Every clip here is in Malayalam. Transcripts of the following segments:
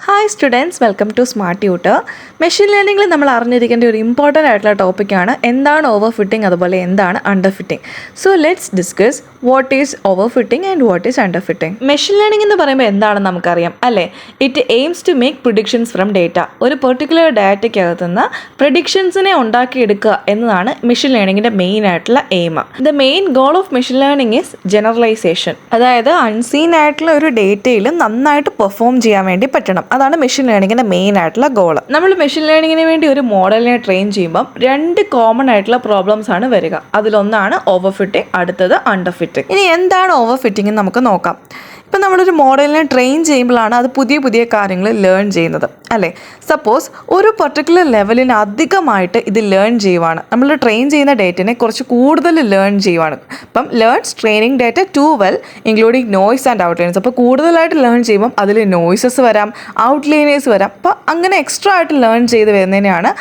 Hi students, welcome to Smart Tutor. Machine ലേണിംഗിൽ നമ്മൾ അറിഞ്ഞിരിക്കേണ്ട ഒരു ഇമ്പോർട്ടൻ്റ് ആയിട്ടുള്ള ടോപ്പിക്കാണ് എന്താണ് ഓവർ ഫിറ്റിംഗ്, അതുപോലെ എന്താണ് underfitting. So let's discuss what is overfitting and what is under fitting. Machine learning എന്ന് പറയുമ്പോൾ എന്താണെന്ന് നമുക്കറിയാം അല്ലേ? It aims to make predictions from data. ഒരു പെർട്ടിക്കുലർ ഡാറ്റയ്ക്കകത്തുനിന്ന് പ്രിഡിക്ഷൻസിനെ ഉണ്ടാക്കിയെടുക്കുക എന്നതാണ് മെഷീൻ ലേണിംഗിൻ്റെ മെയിൻ ആയിട്ടുള്ള aim. The main goal of machine learning is generalization. അതായത് അൺസീൻ ആയിട്ടുള്ള ഒരു ഡേറ്റയിൽ നന്നായിട്ട് പെർഫോം ചെയ്യാൻ വേണ്ടി പറ്റണം. അതാണ് മെഷീൻ ലേണിംഗിന്റെ മെയിൻ ആയിട്ടുള്ള ഗോൾ. നമ്മൾ മെഷീൻ ലേണിംഗിന് വേണ്ടി ഒരു മോഡലിനെ ട്രെയിൻ ചെയ്യുമ്പോൾ രണ്ട് കോമൺ ആയിട്ടുള്ള പ്രോബ്ലംസ് ആണ് വരിക. അതിലൊന്നാണ് ഓവർ ഫിറ്റിംഗ്, അടുത്തത് അണ്ടർ ഫിറ്റിംഗ്. ഇനി എന്താണ് ഓവർ ഫിറ്റിംഗ് എന്ന് നമുക്ക് നോക്കാം. ഇപ്പം നമ്മളൊരു മോഡലിനെ ട്രെയിൻ ചെയ്യുമ്പോഴാണ് അത് പുതിയ പുതിയ കാര്യങ്ങൾ ലേൺ ചെയ്യുന്നത് അല്ലേ? സപ്പോസ് ഒരു പർട്ടിക്കുലർ ലെവലിന് അധികമായിട്ട് ഇത് ലേൺ ചെയ്യുവാണ്. നമ്മൾ ട്രെയിൻ ചെയ്യുന്ന ഡേറ്റിനെ കുറച്ച് കൂടുതൽ ലേൺ ചെയ്യുവാണ്. ഇപ്പം learns training data too well including noise and outliners. അപ്പോൾ കൂടുതലായിട്ട് ലേൺ ചെയ്യുമ്പം അതിൽ നോയ്സസ് വരാം, ഔട്ട്ലൈനേഴ്സ് വരാം. അപ്പോൾ അങ്ങനെ എക്സ്ട്രാ ആയിട്ട് ലേൺ ചെയ്ത് വരുന്നതിനാണ്,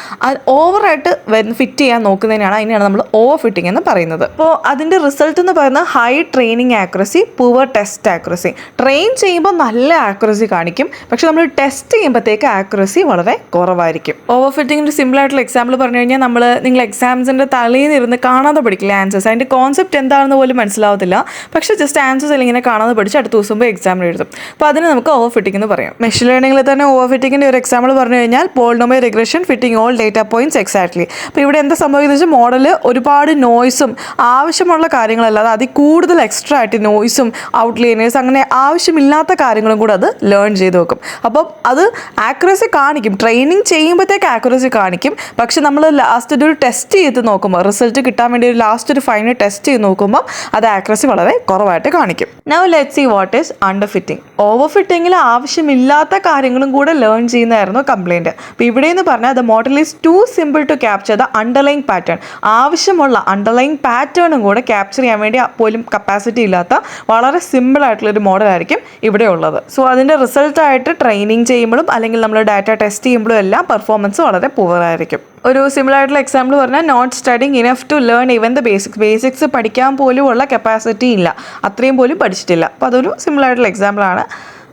ഓവറായിട്ട് ഫിറ്റ് ചെയ്യാൻ നോക്കുന്നതിനാണ്, അതിനെയാണ് നമ്മൾ ഓവർ ഫിറ്റിംഗ് എന്ന് പറയുന്നത്. അപ്പോൾ അതിൻ്റെ റിസൾട്ട് എന്ന് പറയുന്നത് high training accuracy, poor test accuracy. Train ചെയ്യുമ്പോൾ നല്ല ആക്യുറസി കാണിക്കും, പക്ഷെ നമ്മൾ ടെസ്റ്റ് ചെയ്യുമ്പോഴത്തേക്ക് ആക്യുറസി വളരെ കുറവായിരിക്കും. ഓവർ ഫിറ്റിംഗിൻ്റെ സിമ്പിൾ ആയിട്ടുള്ള എക്സാമ്പിൾ പറഞ്ഞു കഴിഞ്ഞാൽ, നിങ്ങൾ എക്സാംസിൻ്റെ തലേന്ന് ഇരുന്ന് കാണാതെ പഠിക്കില്ല ആൻസേഴ്സ്. അതിൻ്റെ കോൺസെപ്റ്റ് എന്താണെന്ന് പോലും മനസ്സിലാവത്തില്ല, പക്ഷേ ജസ്റ്റ് ആൻസേഴ്സ് ഇങ്ങനെ കാണാതെ പഠിച്ച് അടുത്ത ദിവസം എക്സാമിന് എഴുതും. അപ്പോൾ അതിന് നമുക്ക് ഓവർ ഫിറ്റിംഗ് എന്ന് പറയാം. മെഷീൻ ലേണിംഗിൽ തന്നെ ഓവർ ഫിറ്റിംഗിൻ്റെ ഒരു എക്സാമ്പിൾ പറഞ്ഞു കഴിഞ്ഞാൽ polynomial regression fitting all data points exactly. അപ്പോൾ ഇവിടെ എന്താ സംഭവിക്കുന്നത് വെച്ചാൽ, മോഡൽ ഒരുപാട് നോയ്സും ആവശ്യമുള്ള കാര്യങ്ങളല്ലാതെ അതിൽ കൂടുതൽ എക്സ്ട്രാ ആയിട്ട് നോയ്സും ഔട്ട്ലൈനേഴ്സ് അങ്ങനെ ആവശ്യമില്ലാത്ത കാര്യങ്ങളും കൂടെ അത് ലേൺ ചെയ്ത് വെക്കും. അപ്പം അത് ആക്യുറസി കാണിക്കും, ട്രെയിനിങ് ചെയ്യുമ്പോഴത്തേക്ക് ആക്യുറസി കാണിക്കും. പക്ഷെ നമ്മൾ ലാസ്റ്റ് ഒരു ടെസ്റ്റ് ചെയ്ത് നോക്കുമ്പോൾ, റിസൾട്ട് കിട്ടാൻ വേണ്ടി ഒരു ലാസ്റ്റ് ഒരു ഫൈനൽ ടെസ്റ്റ് ചെയ്ത് നോക്കുമ്പോൾ അത് ആക്യുറസി വളരെ കുറവായിട്ട് കാണിക്കും. Now let's see what is under fitting. Over ഫിറ്റിംഗിൽ ആവശ്യമില്ലാത്ത കാര്യങ്ങളും കൂടെ ലേൺ ചെയ്യുന്നതായിരുന്നു കംപ്ലയിൻറ്റ്. അപ്പോൾ ഇവിടെ എന്ന് പറഞ്ഞാൽ the model is too simple to capture the underline pattern. ആവശ്യമുള്ള അണ്ടർലൈൻ പാറ്റേണും കൂടെ ക്യാപ്ചർ ചെയ്യാൻ വേണ്ടി പോലും കപ്പാസിറ്റി ഇല്ലാത്ത വളരെ സിമ്പിൾ ആയിട്ടുള്ളൊരു മോഡലായിരിക്കും ഇവിടെ ഉള്ളത്. സോ അതിൻ്റെ റിസൾട്ടായിട്ട് ട്രെയിനിങ് ചെയ്യുമ്പോഴും അല്ലെങ്കിൽ നമ്മൾ ഡാറ്റ ടെസ്റ്റ് ചെയ്യുമ്പോഴും എല്ലാം പെർഫോമൻസ് വളരെ പുവറായിരിക്കും. ഒരു സിമ്പിൾ ആയിട്ടുള്ള എക്സാമ്പിൾ പറഞ്ഞാൽ, not studying enough to learn even the basics പഠിക്കാൻ പോലും ഉള്ള കപ്പാസിറ്റി ഇല്ല, അത്രയും പോലും പഠിച്ചിട്ടില്ല. അപ്പോൾ അതൊരു സിമ്പിൾ ആയിട്ടുള്ള എക്സാമ്പിളാണ്.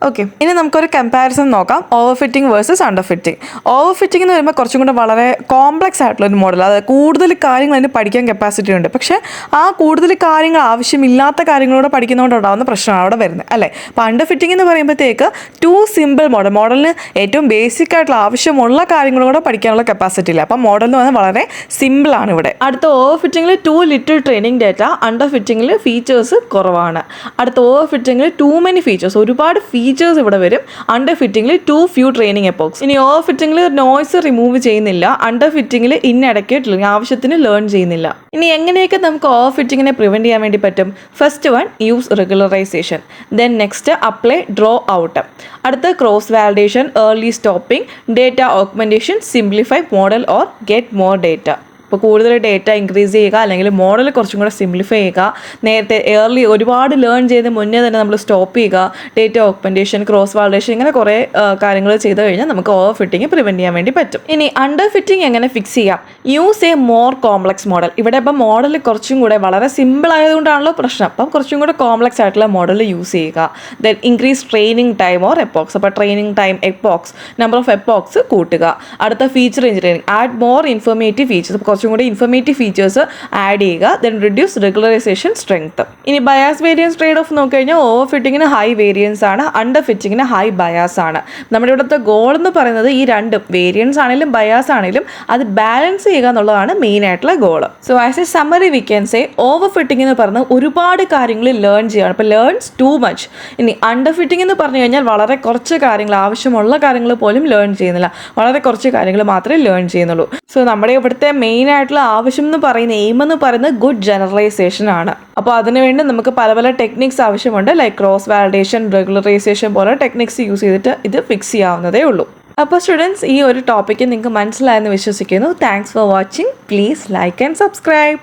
ഓക്കെ, ഇനി നമുക്കൊരു കമ്പാരിസൺ നോക്കാം, over fitting versus under fitting. Over fitting എന്ന് പറയുമ്പോൾ കുറച്ചും കൂടെ വളരെ കോംപ്ലക്സ് ആയിട്ടുള്ളൊരു മോഡൽ. അതായത് കൂടുതൽ കാര്യങ്ങൾ അതിന് പഠിക്കാൻ കപ്പാസിറ്റി ഉണ്ട്, പക്ഷേ ആ കൂടുതൽ കാര്യങ്ങൾ ആവശ്യമില്ലാത്ത കാര്യങ്ങളോട് പഠിക്കുന്നതുകൊണ്ടുണ്ടാകുന്ന പ്രശ്നമാണ് അവിടെ വരുന്നത് അല്ലേ? അപ്പോൾ അണ്ടർ ഫിറ്റിംഗ് എന്ന് പറയുമ്പോഴത്തേക്ക് ടു സിമ്പിൾ മോഡലിന് ഏറ്റവും ബേസിക് ആയിട്ടുള്ള ആവശ്യമുള്ള കാര്യങ്ങളോട് പഠിക്കാനുള്ള കപ്പാസിറ്റി ഇല്ല. അപ്പം മോഡൽ എന്ന് പറഞ്ഞാൽ വളരെ സിമ്പിളാണ് ഇവിടെ. അടുത്ത ഓവർ ഫിറ്റിംഗിൽ too little training data, under ഫിറ്റിംഗിൽ ഫീച്ചേഴ്സ് കുറവാണ്. അടുത്ത ഓവർ ഫിറ്റിംഗിൽ ടു മെനി ഫീച്ചേഴ്സ്, ഒരുപാട് ഫീച്ചേഴ്സ് ഇവിടെ വരും. അണ്ടർ ഫിറ്റിംഗിൽ ടു ഫ്യൂ ട്രെയിനിങ് എപ്പോക്സ്. ഇനി ഓവർ ഫിറ്റിംഗിൽ നോയ്സ് റിമൂവ് ചെയ്യുന്നില്ല, അണ്ടർ ഫിറ്റിംഗിൽ ഇന്നിടയ്ക്ക് ആവശ്യത്തിന് ലേൺ ചെയ്യുന്നില്ല. ഇനി എങ്ങനെയൊക്കെ നമുക്ക് ഓവർ ഫിറ്റിംഗിനെ പ്രിവെന്റ് ചെയ്യാൻ വേണ്ടി പറ്റും? First one, use regularization. Then next, apply drop out. അടുത്ത cross validation, early stopping, data augmentation, simplify model or get more data. ഇപ്പോൾ കൂടുതൽ ഡേറ്റ ഇൻക്രീസ് ചെയ്യുക, അല്ലെങ്കിൽ മോഡൽ കുറച്ചും കൂടെ സിംപ്ലിഫൈ ചെയ്യുക, നേരത്തെ ഏർലി ഒരുപാട് ലേൺ ചെയ്ത് മുന്നേ തന്നെ നമ്മൾ സ്റ്റോപ്പ് ചെയ്യുക, ഡേറ്റ ഓഗ്മെന്റേഷൻ, ക്രോസ് വാലിഡേഷൻ, ഇങ്ങനെ കുറേ കാര്യങ്ങൾ ചെയ്ത് കഴിഞ്ഞാൽ നമുക്ക് ഓവർ ഫിറ്റിംഗ് പ്രിവെൻറ്റ് ചെയ്യാൻ വേണ്ടി പറ്റും. ഇനി അണ്ടർ ഫിറ്റിംഗ് എങ്ങനെ ഫിക്സ് ചെയ്യാം? Use A more complex model. ഇവിടെ ഇപ്പം മോഡൽ കുറച്ചും കൂടെ വളരെ സിമ്പിൾ ആയതുകൊണ്ടാണല്ലോ പ്രശ്നം. അപ്പം കുറച്ചും കൂടെ കോംപ്ലക്സ് ആയിട്ടുള്ള മോഡൽ യൂസ് ചെയ്യുക. Then increase training time or epochs. അപ്പോൾ training time, epochs, number of epochs കൂട്ടുക. അടുത്ത feature engineering, add more informative features, കുറച്ചും കൂടി ഇൻഫോർമേറ്റീവ് ഫീച്ചേഴ്സ് ആഡ് ചെയ്യുക. Then reduce regularisation strength. ഇനി ബയാസ് വേരിയൻസ് ട്രേഡ് ഓഫ് നോക്കിക്കഴിഞ്ഞാൽ ഓവർ ഫിറ്റിങ്ങിന് ഹൈ വേരിയൻസ് ആണ്, അണ്ടർ ഫിറ്റിങ്ങിന് ഹൈ ബയാസ് ആണ്. നമ്മുടെ ഇവിടുത്തെ ഗോൾ എന്ന് പറയുന്നത് ഈ രണ്ടും, വേരിയൻസ് ആണെങ്കിലും ബയാസ് ആണെങ്കിലും, അത് ബാലൻസ് ചെയ്യുക എന്നുള്ളതാണ് മെയിൻ ആയിട്ടുള്ള goal. So as A summary we can say, over fitting എന്ന് പറഞ്ഞാൽ ഒരുപാട് കാര്യങ്ങൾ ലേൺ ചെയ്യുകയാണ്, അപ്പോൾ ലേൺസ് ടു മച്ച്. ഇനി അണ്ടർ ഫിറ്റിംഗ് എന്ന് പറഞ്ഞു കഴിഞ്ഞാൽ വളരെ കുറച്ച് കാര്യങ്ങൾ, ആവശ്യമുള്ള കാര്യങ്ങൾ പോലും ലേൺ ചെയ്യുന്നില്ല, വളരെ കുറച്ച് കാര്യങ്ങൾ മാത്രമേ ലേൺ ചെയ്യുന്നുള്ളൂ. സോ നമ്മുടെ ഇവിടുത്തെ മെയിൻ ആയിട്ടുള്ള ആവശ്യം എന്ന് പറയുന്ന, എയിം എന്ന് പറയുന്നത് ഗുഡ് ജനറലൈസേഷൻ ആണ്. അപ്പോൾ അതിനുവേണ്ടി നമുക്ക് പല പല ടെക്നിക്സ് ആവശ്യമുണ്ട്, ലൈക്ക് ക്രോസ് വാലിഡേഷൻ, റെഗുലറൈസേഷൻ പോലെ ടെക്നിക്സ് യൂസ് ചെയ്തിട്ട് ഇത് ഫിക്സ് ചെയ്യാവുന്നതേ ഉള്ളൂ. അപ്പോൾ സ്റ്റുഡൻസ്, ഈ ഒരു ടോപ്പിക്ക് നിങ്ങൾക്ക് മനസ്സിലായെന്ന് വിശ്വസിക്കുന്നു. Thanks for watching. Please like and subscribe.